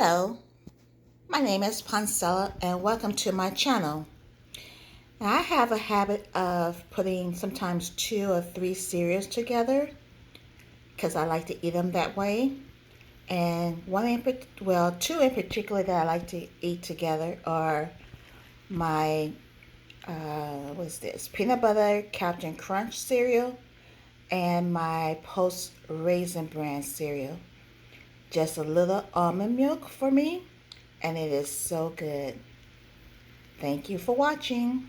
Hello, my name is Poncella and welcome to my channel. Now, I have a habit of putting sometimes 2 or 3 cereals together because I like to eat them that way. And two in particular that I like to eat together are my, what's this, peanut butter Captain Crunch cereal and my Post Raisin Bran cereal. Just a little almond milk for me, and it is so good. Thank you for watching.